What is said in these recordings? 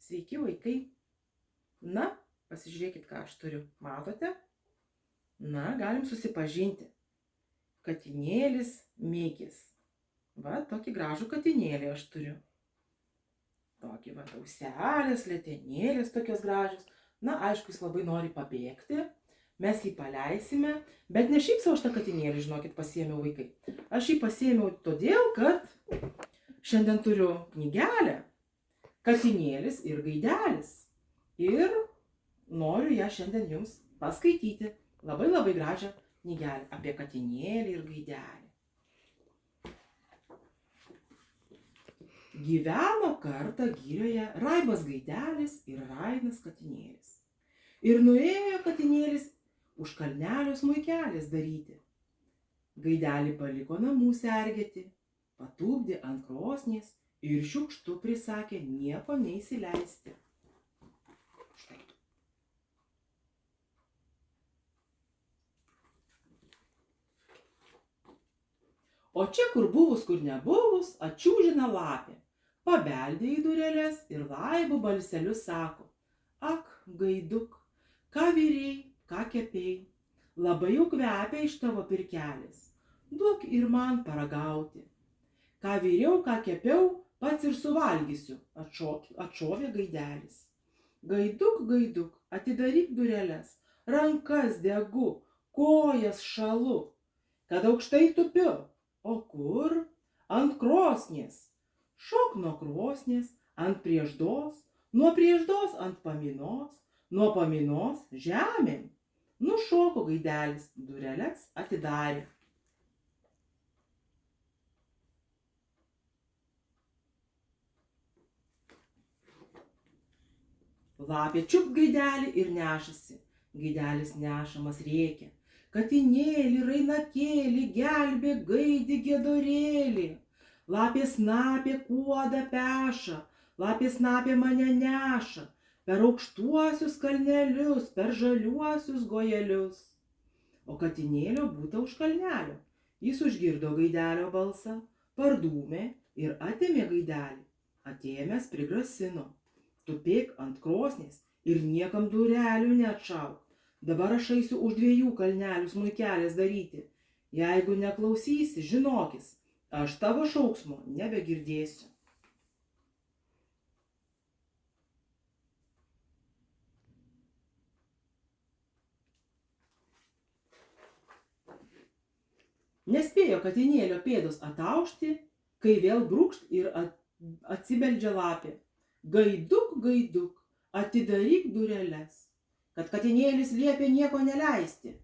Sveiki vaikai. Na, pasižiūrėkit, ką aš turiu. Matote? Na, galim susipažinti. Katinėlis Mikis. Va, tokį gražų katinėlį aš turiu. Tokį va, auselės, letenėlės tokios gražios. Na, aišku, jis labai nori pabėgti. Mes jį paleisime, bet ne šiaip savo aš tą katinėlį, žinokit, pasiėmiau vaikai. Aš jį pasiėmiau todėl, kad šiandien turiu knygelę Katinėlis ir gaidelis. Ir noriu ją šiandien jums paskaityti. Labai labai gražią knygelę apie katinėlį ir gaidelį. Gyveno kartą girioje Raibas gaidelis ir Rainas katinėlis. Ir nuėjo katinėlis už kalnelio smuikelės daryti. Gaidelį paliko namų sergėti, patupdė ant krosnies ir šiukštu prisakė nieko neįsileisti. Štai. O čia, kur buvus, kur nebuvus, atčiūžina lapė. Pabeldė į dureles ir laibų balseliu sako: Ak, gaiduk, ką virėjai, ką kepėjai, labai jau kvepia iš tavo pirkelės. Duok ir man paragauti. Ką viriau, ką kepiau, pats ir suvalgysiu, atšovė gaidelis. Gaiduk, gaiduk, atidaryk dureles, rankas degu, kojas šalu, kad aukštai tupiu. O kur? Ant krosnies. Šok nuo krosnies ant prieždos, nuo prieždos ant paminos, nuo paminos žemėn. Nušoko gaidelis, dureles atidarė. Lapė čiup gaidelį ir nešasi. Gaidelis nešamas rėkia: Katinėlį, rainakėlį, gelbėk, gaidi giedorėlį. Lapė snapė kuodą peša, lapė snapė mane neša, per aukštuosius kalnelius, per žaliuosius gojelius. O katinėlio būta už kalnelio. Jis užgirdo gaidelio balsą, pardūmė ir atėmė gaidelį. Atėmęs prigrasino: Tupėk ant krosnies ir niekam durelių neatšauk. Dabar aš eisiu už 2 kalnelių smuikelės daryti. Jeigu neklausysi, žinokis, aš tavo šauksmo nebegirdėsiu. Nespėjo katinėlio pėdos ataušti, kai vėl brūkšt ir atsibeldžia lapė. Gaiduk, gaiduk, atidaryk dureles, kad katinėlis liepė nieko neleisti.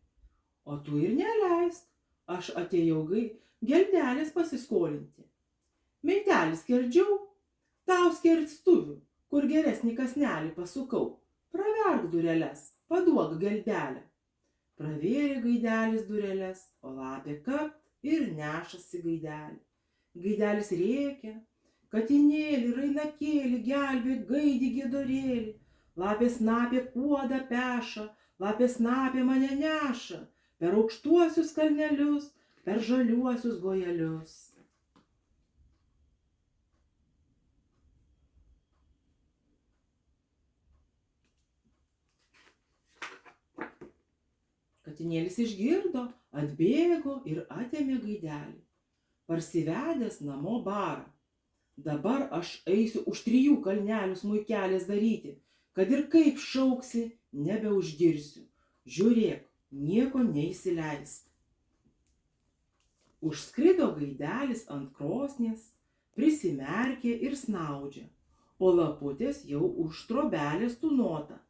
O tu ir neleisk, aš atėjau geldelės pasiskolinti. Miltelį skerdžiau, tau skerstuvių, kur geresnį kasnelį pasukau. Praverk dureles, paduok geldelę. Pravėrė gaidelis dureles, o lapė kapt ir nešasi gaidelį. Gaidelis rėkia: Katinėlį, rainakėlį, gelbėk, gaidi giedorėlį. Lapė snapė kuodą peša, lapė snapė mane neša, per aukštuosius kalnelius, per žaliuosius gojelius. Katinėlis išgirdo, atbėgo ir atėmė gaidelį. Parsivedęs namo barą. Dabar aš eisiu už 3 kalnelių smuikelės daryti, kad ir kaip šauksi, nebeužgirsiu. Žiūrėk, nieko neįsileisk. Užskrido gaidelis ant krosnies, prisimerkė ir snaudžia, o laputės jau už trobelės tūnota.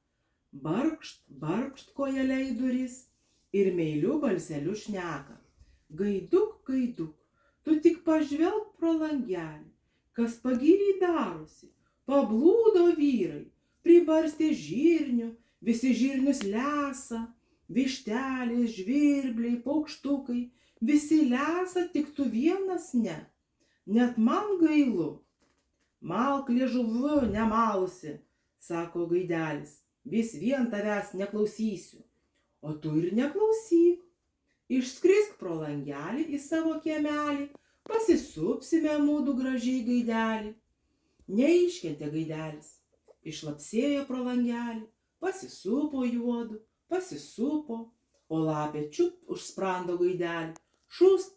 Barkšt, barkšt kojelė į duris ir meiliu balseliu šneka: Gaiduk, gaiduk, tu tik pažvelk pro langelį, kas pagyriai darosi. Pablūdo vyrai, pribarstė žirnių, visi žirnius lesa, vištelės, žvirbliai, paukštukai, visi lesa, tik tu vienas ne. Net man gailu. Malk liežuviu nemalusi, sako gaidelis, vis vien tavęs neklausysiu. O tu ir neklausyk. Išskrisk pro langelį į savo kiemelį, pasisupsime mudu gražiai gaidelį. Neiškentė gaidelis. išlapsėjo pro langelį, pasisupo juodu, pasisupo, o lapė čiup už sprando gaidelį, šūst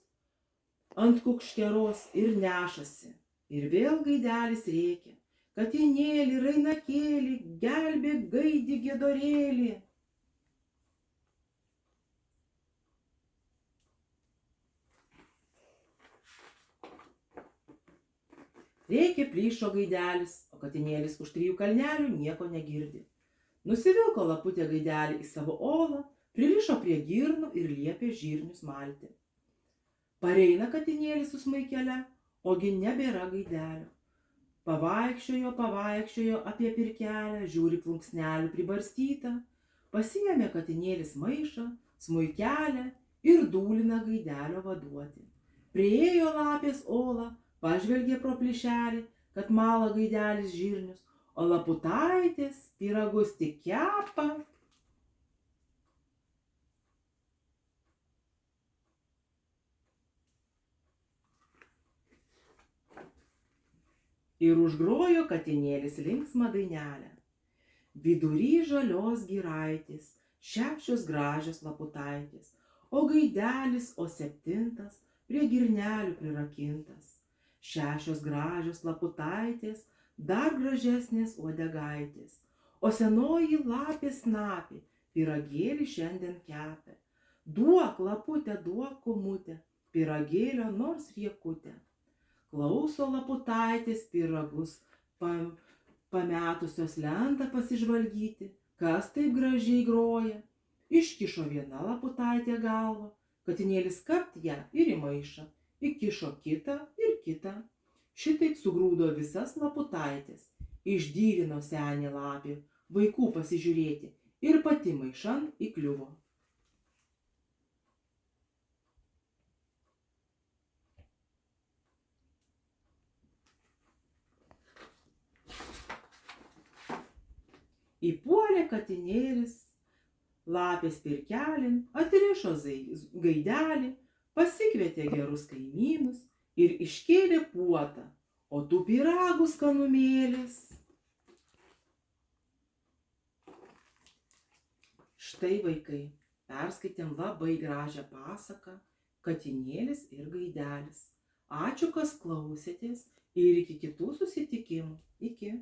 ant kukškeros ir nešasi. Ir vėl gaidelis rėkia: katinėli, rainakėli, gelbėk gaidį giedorėlį. Rėkė plyšo gaidelis, o katinėlis už 3 kalnelių nieko negirdi. Nusivilko laputė gaidelį į savo olą, pririšo prie girnų ir liepė žirnius malti. Pareina katinėlis su smaikele, ogi nebėra gaidelio. Pavaikščiojo apie pirkelę, žiūri plunksnelių pribarstytą, pasiėmė katinėlis maišą, smuikelę ir dūlina gaidelio vaduoti. Priėjo lapės olą, pažvelgė pro plyšelį, kad mala gaidelis žirnius, o laputaitės pyragus tik kepa. Ir užgrojo katinėlis linksmą dainelę. Vidury žalios giraitės 6 gražios laputaitės, o gaidelis, o 7 prie girnelių prirakintas. 6 gražios laputaitės, dar gražesnės uodegaitės, o senoji lapė snapė pyragėlį šiandien kepė. Duok, laputė, duok, kumutė, pyragėlio nors riekutė. Klauso laputaitės pyragus pametusios lentą pasižvalgyti, kas taip gražiai groja. Iškišo viena laputaitė galvą, katinėlis kapt ją ir į maišą, įkišo kitą ir kitą. Šitaip sugrūdo visas laputaitės, išdyrino senė lapė vaikų pasižiūrėti ir pati maišan įkliuvo. Įpuolė katinėlis lapės pirkelin, atrišo gaidelį, pasikvietė gerus kaimynus ir iškėlė puotą, o tų pyragų skanumėlis. Štai, vaikai, perskaitėm labai gražią pasaką Katinėlis ir gaidelis. Ačiū, kas klausėtės, ir iki kitų susitikimų. Iki.